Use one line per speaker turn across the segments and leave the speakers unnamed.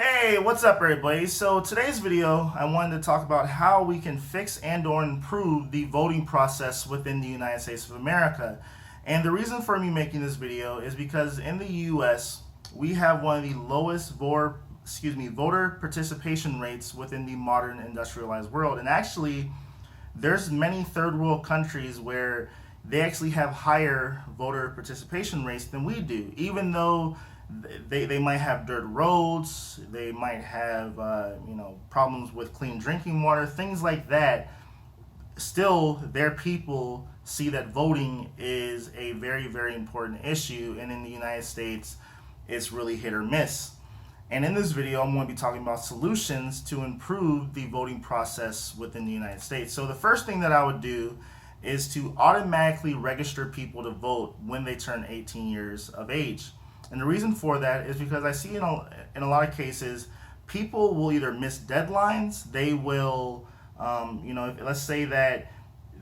Hey, what's up everybody? So today's video, I wanted to talk about how we can fix and or improve the voting process within the United States of America. And the reason for me making this video is because in the US, we have one of the lowest voter participation rates within the modern industrialized world. And actually, there's many third world countries where they actually have higher voter participation rates than we do, even though they might have dirt roads, they might have problems with clean drinking water, things like that. Still, their people see that voting is a very important issue, and in the United States, it's really hit or miss. And in this video, I'm going to be talking about solutions to improve the voting process within the United States. So the first thing that I would do is to automatically register people to vote when they turn 18 years of age. And the reason for that is because I see in a lot of cases, people will either miss deadlines, they will, let's say that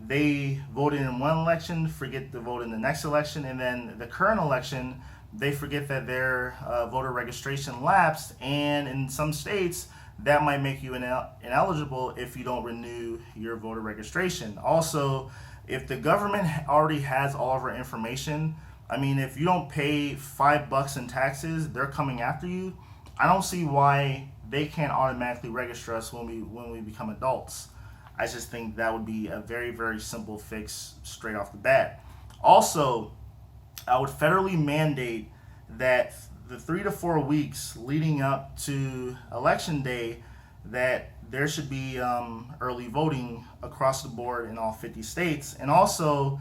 they voted in one election, forget to vote in the next election, and then the current election, they forget that their voter registration lapsed, and in some states, that might make you ineligible if you don't renew your voter registration. Also, if the government already has all of our information, I mean, if you don't pay $5 in taxes, they're coming after you. I don't see why they can't automatically register us when we become adults. I just think that would be a very simple fix straight off the bat. Also, I would federally mandate that the 3 to 4 weeks leading up to election day, that there should be early voting across the board in all 50 states. And also,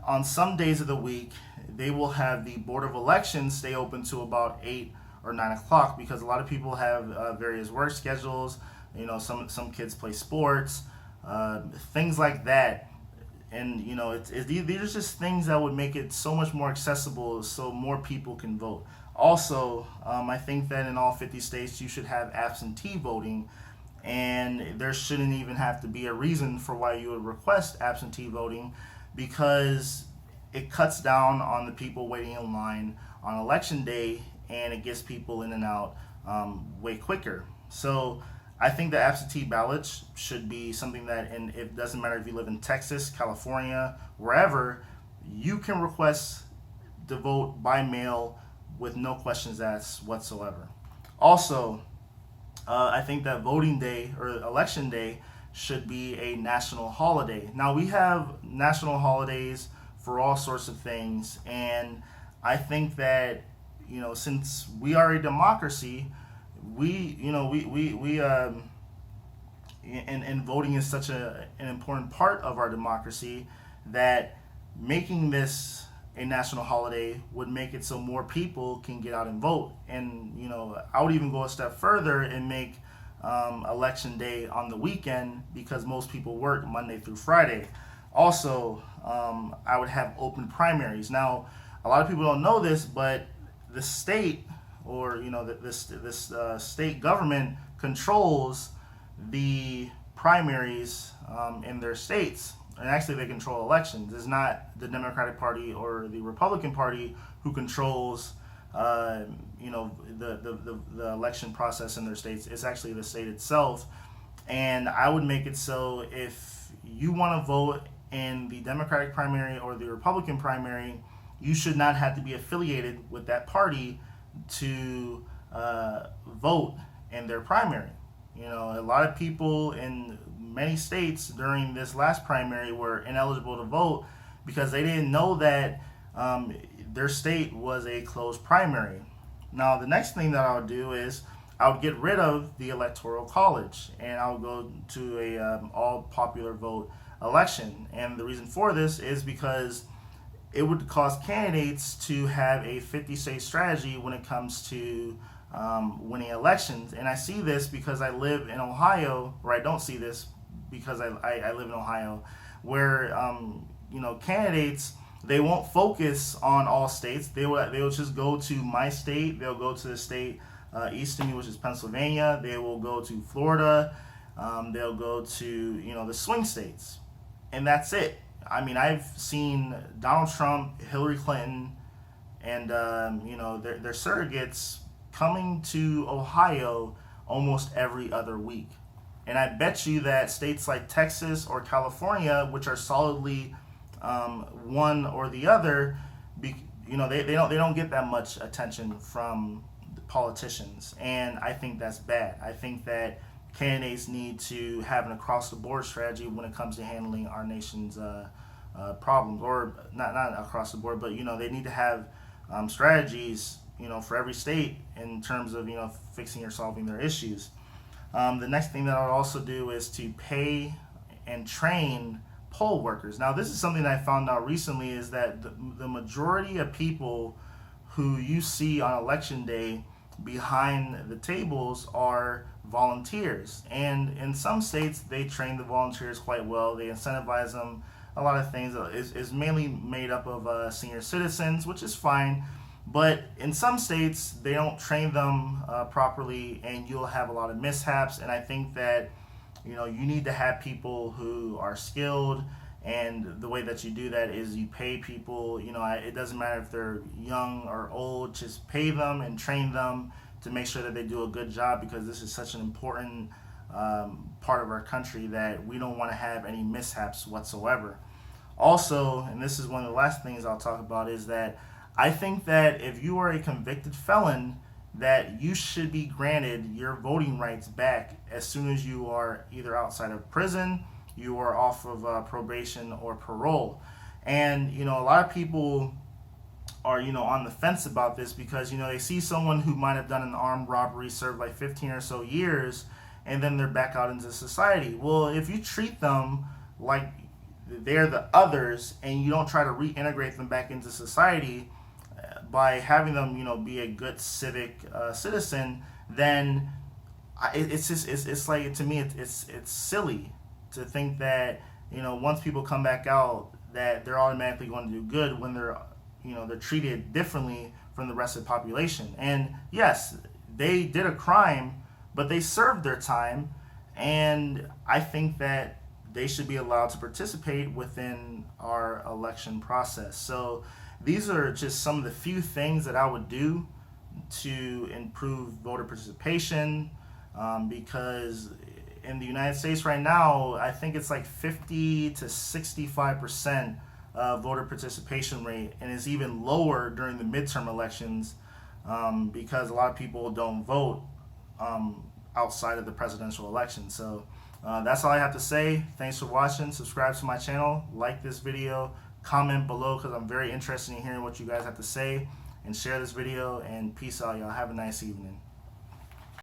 on some days of the week, they will have the Board of Elections stay open to about 8 or 9 o'clock, because a lot of people have various work schedules. You know, some kids play sports, things like that. And these are just things that would make it so much more accessible, so more people can vote. Also, I think that in all 50 states you should have absentee voting, and there shouldn't even have to be a reason for why you would request absentee voting, because it cuts down on the people waiting in line on election day, and it gets people in and out way quicker. So I think the absentee ballots should be something that, and it doesn't matter if you live in Texas, California, wherever, you can request to vote by mail with no questions asked whatsoever. Also, I think that voting day or election day should be a national holiday. Now, we have national holidays for all sorts of things, and I think that, since we are a democracy, and voting is such an important part of our democracy, that making this a national holiday would make it so more people can get out and vote. And I would even go a step further and make election day on the weekend, because most people work Monday through Friday. Also, I would have open primaries. Now, a lot of people don't know this, but the state, or this state government controls the primaries in their states, and actually they control elections. It's not the Democratic Party or the Republican Party who controls the election process in their states. It's actually the state itself. And I would make it so if you want to vote in the Democratic primary or the Republican primary, you should not have to be affiliated with that party to vote in their primary. A lot of people in many states during this last primary were ineligible to vote because they didn't know that their state was a closed primary. Now, the next thing that I would do is I would get rid of the Electoral College, and I would go to a all popular vote election. And the reason for this is because it would cause candidates to have a 50-state strategy when it comes to winning elections. And I see this because I live in Ohio, or I don't see this because I live in Ohio, where candidates, they won't focus on all states. They'll just go to my state. They'll go to the state east of me, which is Pennsylvania. They will go to Florida. They'll go to the swing states, and that's it. I mean, I've seen Donald Trump, Hillary Clinton, and their surrogates coming to Ohio almost every other week. And I bet you that states like Texas or California, which are solidly one or the other, they don't get that much attention from the politicians, and I think that's bad. I think that candidates need to have an across-the-board strategy when it comes to handling our nation's problems, or not across the board, but they need to have strategies for every state in terms of fixing or solving their issues. The next thing that I would also do is to pay and train poll workers. Now, this is something I found out recently, is that the majority of people who you see on election day behind the tables are volunteers. And in some states, they train the volunteers quite well. They incentivize them. A lot of things is mainly made up of senior citizens, which is fine. But in some states, they don't train them properly, and you'll have a lot of mishaps. And I think that you need to have people who are skilled, and the way that you do that is you pay people. It doesn't matter if they're young or old, just pay them and train them to make sure that they do a good job, because this is such an important part of our country that we don't want to have any mishaps whatsoever. Also, and this is one of the last things I'll talk about, is that I think that if you are a convicted felon, that you should be granted your voting rights back as soon as you are either outside of prison, you are off of probation or parole. And a lot of people are on the fence about this, because they see someone who might have done an armed robbery, served like 15 or so years, and then they're back out into society. Well, if you treat them like they're the others, and you don't try to reintegrate them back into society by having them be a good civic citizen, then it's like, to me, it's silly to think that once people come back out, that they're automatically going to do good when they're treated differently from the rest of the population. And yes, they did a crime, but they served their time, and I think that they should be allowed to participate within our election process. So these are just some of the few things that I would do to improve voter participation, because in the United States right now, I think it's like 50 to 65% voter participation rate, and it's even lower during the midterm elections, because a lot of people don't vote outside of the presidential election. So that's all I have to say. Thanks for watching. Subscribe to my channel, like this video, comment below, because I'm very interested in hearing what you guys have to say, and share this video, and peace out, y'all. Have a nice evening.